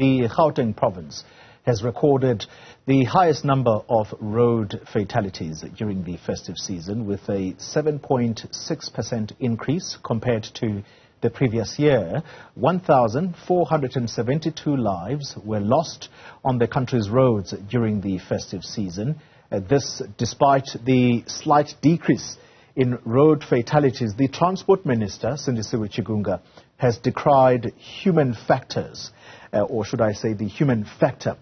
The Gauteng province has recorded the highest number of road fatalities during the festive season, with a 7.6% increase compared to the previous year. 1,472 lives were lost on the country's roads during the festive season. This despite the slight decrease in road fatalities. The Transport Minister, Sindisiwe Chikunga, has decried human factors, or should I say the human factor,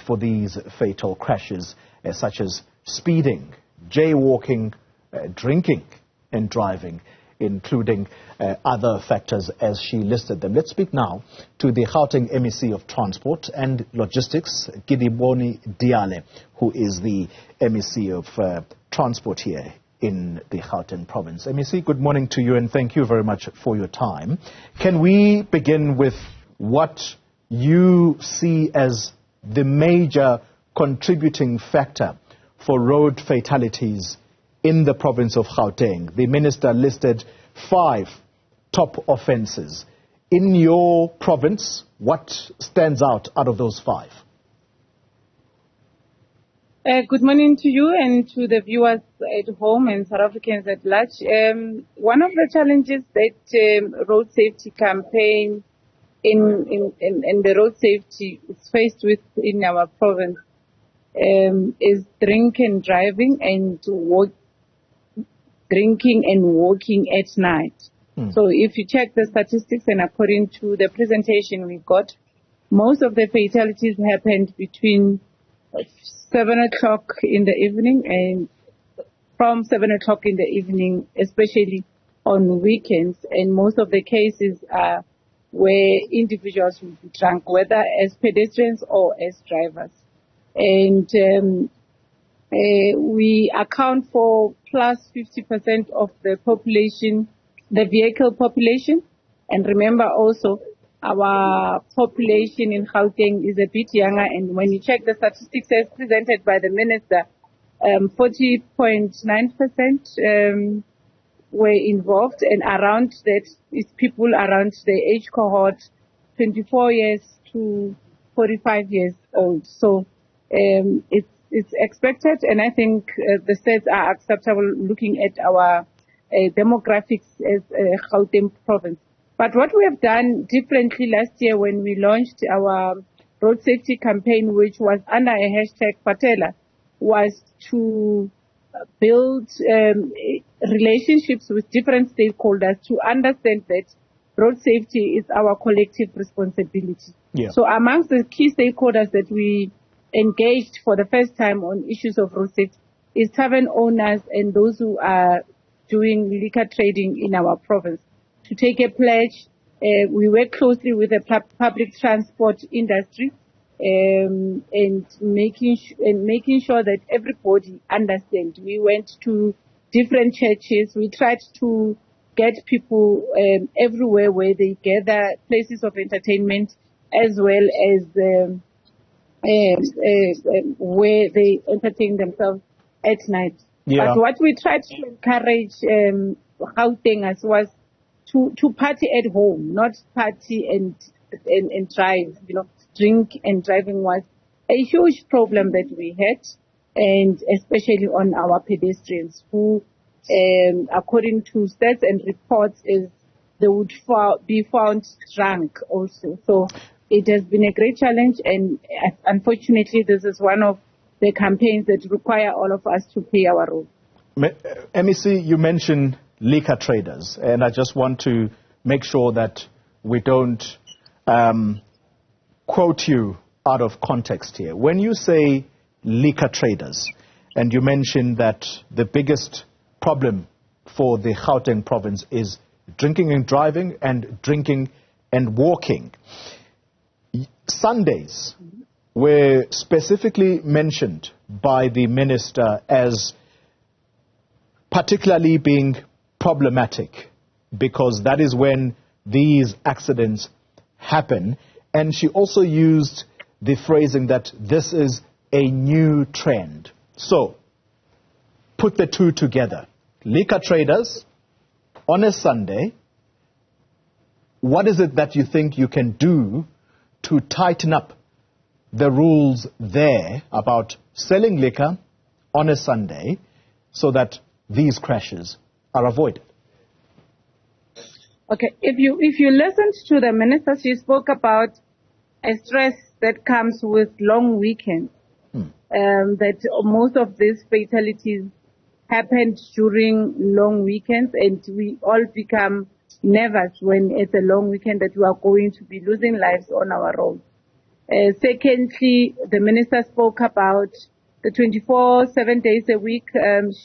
for these fatal crashes, such as speeding, jaywalking, drinking and driving, including other factors as she listed them. Let's speak now to the Gauteng MEC of Transport and Logistics, Kedibone Diale, who is the MEC of Transport here in the Gauteng province. MEC, good morning to you and thank you very much for your time. Can we begin with what you see as the major contributing factor for road fatalities in the province of Gauteng? The minister listed 5 top offences. In your province, what stands out of those 5? Good morning to you and to the viewers at home and South Africans at large. One of the challenges that road safety campaign in the road safety is faced with in our province is drinking and driving and drinking and walking at night. So if you check the statistics, and according to the presentation we got, most of the fatalities happened between 7 o'clock in the evening and from 7 o'clock in the evening, especially on weekends. And most of the cases are where individuals will be drunk, whether as pedestrians or as drivers. And we account for plus 50% of the population, the vehicle population. And remember also, our population in Gauteng is a bit younger, and when you check the statistics as presented by the minister, 40.9% were involved, and around that is people around the age cohort 24 years to 45 years old. So it's expected, and I think the stats are acceptable looking at our demographics as Gauteng province. But what we have done differently last year when we launched our road safety campaign, which was under a hashtag Fatela, was to build relationships with different stakeholders to understand that road safety is our collective responsibility. Yeah. So amongst the key stakeholders that we engaged for the first time on issues of road safety is tavern owners and those who are doing liquor trading in our province. To take a pledge, we work closely with the public transport industry and making sure that everybody understands. We went to different churches. We tried to get people everywhere where they gather, places of entertainment, as well as where they entertain themselves at night. Yeah. But what we tried to encourage Gautengers was to party at home, not party and drive. You know, drink and driving was a huge problem that we had, and especially on our pedestrians who, according to stats and reports, they would be found drunk also. So it has been a great challenge, and unfortunately, this is one of the campaigns that require all of us to play our role. MEC, you mentioned liquor traders, and I just want to make sure that we don't quote you out of context here. When you say liquor traders, and you mentioned that the biggest problem for the Gauteng province is drinking and driving and drinking and walking, Sundays were specifically mentioned by the minister as particularly being problematic, because that is when these accidents happen. And she also used the phrasing that this is a new trend. So, put the two together. Liquor traders on a Sunday, what is it that you think you can do to tighten up the rules there about selling liquor on a Sunday so that these crashes are avoided? Okay, if you listened to the minister, she spoke about a stress that comes with long weekends. That most of these fatalities happened during long weekends, and we all become nervous when it's a long weekend that we are going to be losing lives on our roads. Secondly, the minister spoke about the 7 days a week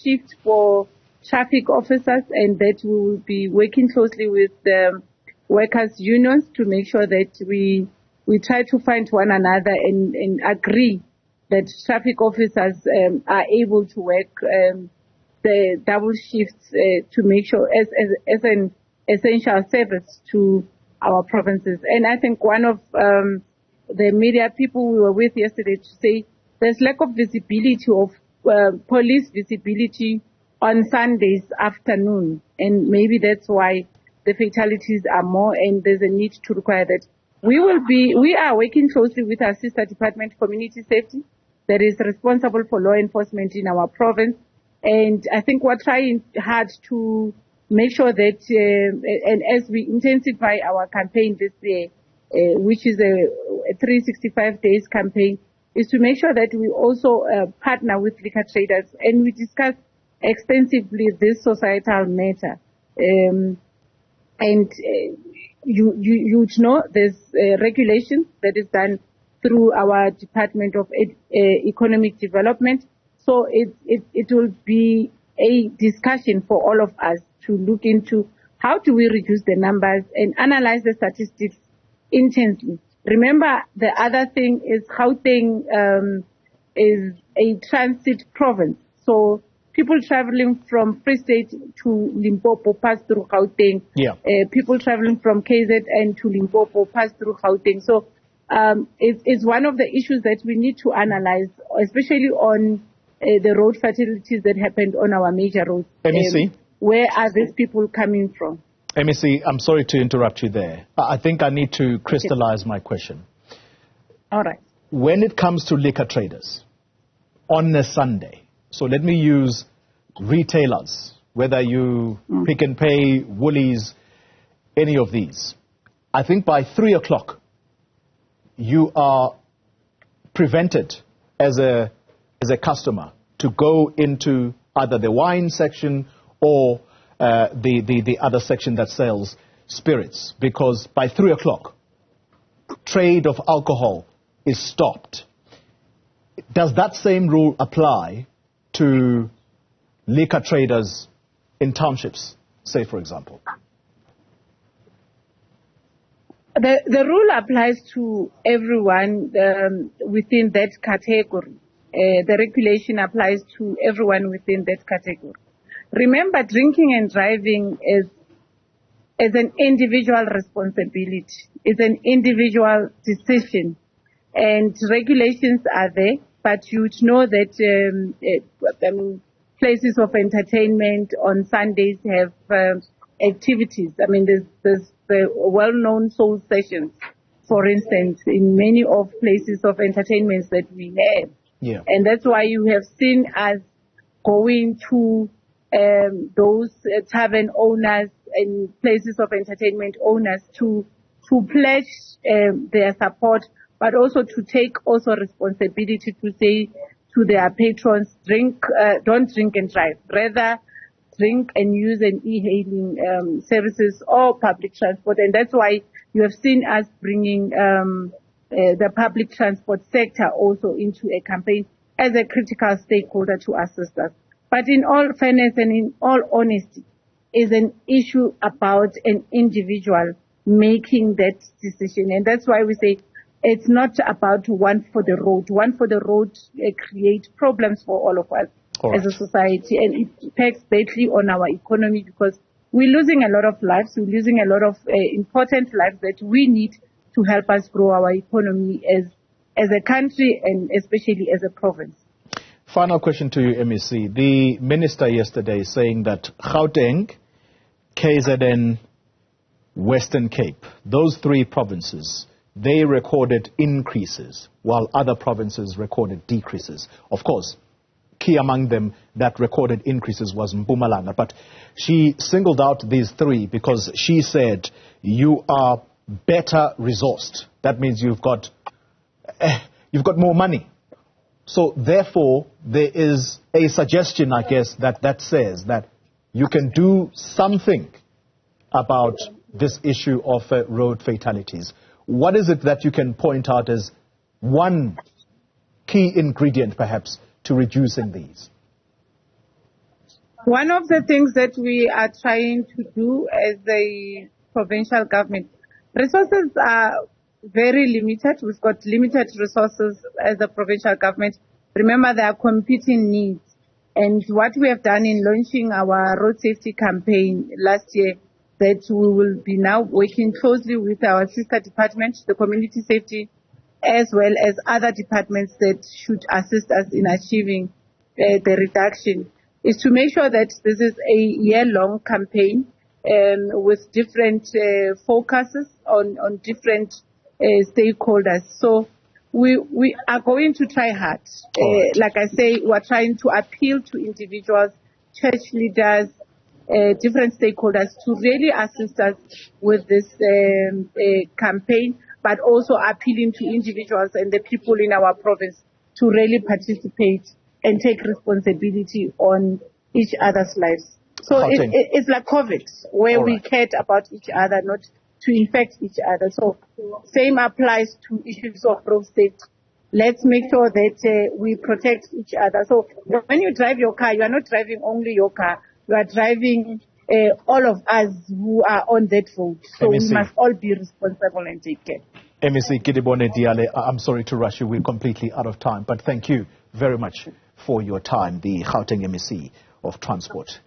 shift for traffic officers, and that we will be working closely with the workers' unions to make sure that we try to find one another and agree that traffic officers are able to work the double shifts to make sure as an essential service to our provinces. And I think one of the media people we were with yesterday to say there's lack of visibility of police visibility on Sundays afternoon, and maybe that's why the fatalities are more, and there's a need to require that. We are working closely with our sister department, Community Safety, that is responsible for law enforcement in our province. And I think we're trying hard to make sure that, and as we intensify our campaign this year, which is a 365 days campaign, is to make sure that we also partner with liquor traders and we discuss extensively this societal matter. You know, there's regulation that is done through our Department of Economic Development. So it will be a discussion for all of us to look into how do we reduce the numbers and analyze the statistics intensely. Remember, the other thing is Gauteng is a transit province. So people traveling from Free State to Limpopo pass through Gauteng. Yeah. People traveling from KZN to Limpopo pass through Gauteng. So it's one of the issues that we need to analyze, especially on the road fatalities that happened on our major roads. MEC? Where are these people coming from? MEC, I'm sorry to interrupt you there. I think I need to crystallize my question. All right. When it comes to liquor traders on a Sunday, so let me use retailers, whether you Pick and Pay, Woolies, any of these. I think by 3 o'clock, you are prevented as a customer to go into either the wine section or the other section that sells spirits, because by 3 o'clock, trade of alcohol is stopped. Does that same rule apply to liquor traders in townships, say, for example? The rule applies to everyone within that category. The regulation applies to everyone within that category. Remember, drinking and driving is an individual responsibility. It's an individual decision. And regulations are there, but you know that places of entertainment on Sundays have activities. I mean, there's the well-known soul sessions, for instance, in many of places of entertainments that we have. Yeah. And that's why you have seen us going to those tavern owners and places of entertainment owners to pledge their support, but also to take also responsibility to say to their patrons, don't drink and drive. Rather, drink and use an e-hailing services or public transport. And that's why you have seen us bringing the public transport sector also into a campaign as a critical stakeholder to assist us. But in all fairness and in all honesty, is an issue about an individual making that decision. And that's why we say it's not about one for the road. One for the road creates problems for all of us as a society, and it impacts badly on our economy because we're losing a lot of lives. We're losing a lot of important lives that we need to help us grow our economy as a country and especially as a province. Final question to you, MEC. The minister yesterday saying that Gauteng, KZN, Western Cape, those three provinces, they recorded increases, while other provinces recorded decreases. Of course, key among them that recorded increases was Mpumalanga. But she singled out these three because she said, you are better resourced. That means you've got more money. So therefore, there is a suggestion, I guess, that says that you can do something about this issue of road fatalities. What is it that you can point out as one key ingredient, perhaps, to reducing these? One of the things that we are trying to do as a provincial government, resources are very limited. We've got limited resources as a provincial government. Remember, there are competing needs. And what we have done in launching our road safety campaign last year, that we will be now working closely with our sister department, the community safety, as well as other departments that should assist us in achieving the reduction, is to make sure that this is a year-long campaign with different focuses on different stakeholders. So we are going to try hard. Like I say, we're trying to appeal to individuals, church leaders, different stakeholders to really assist us with this campaign, but also appealing to individuals and the people in our province to really participate and take responsibility on each other's lives. So it's like COVID, where we cared about each other, not to infect each other. So same applies to issues of road safety. Let's make sure that we protect each other. So when you drive your car, you are not driving only your car. You are driving all of us who are on that road. So we must all be responsible and take care. MEC Kedibone Diale, I'm sorry to rush you. We're completely out of time. But thank you very much for your time, the Gauteng MEC of Transport.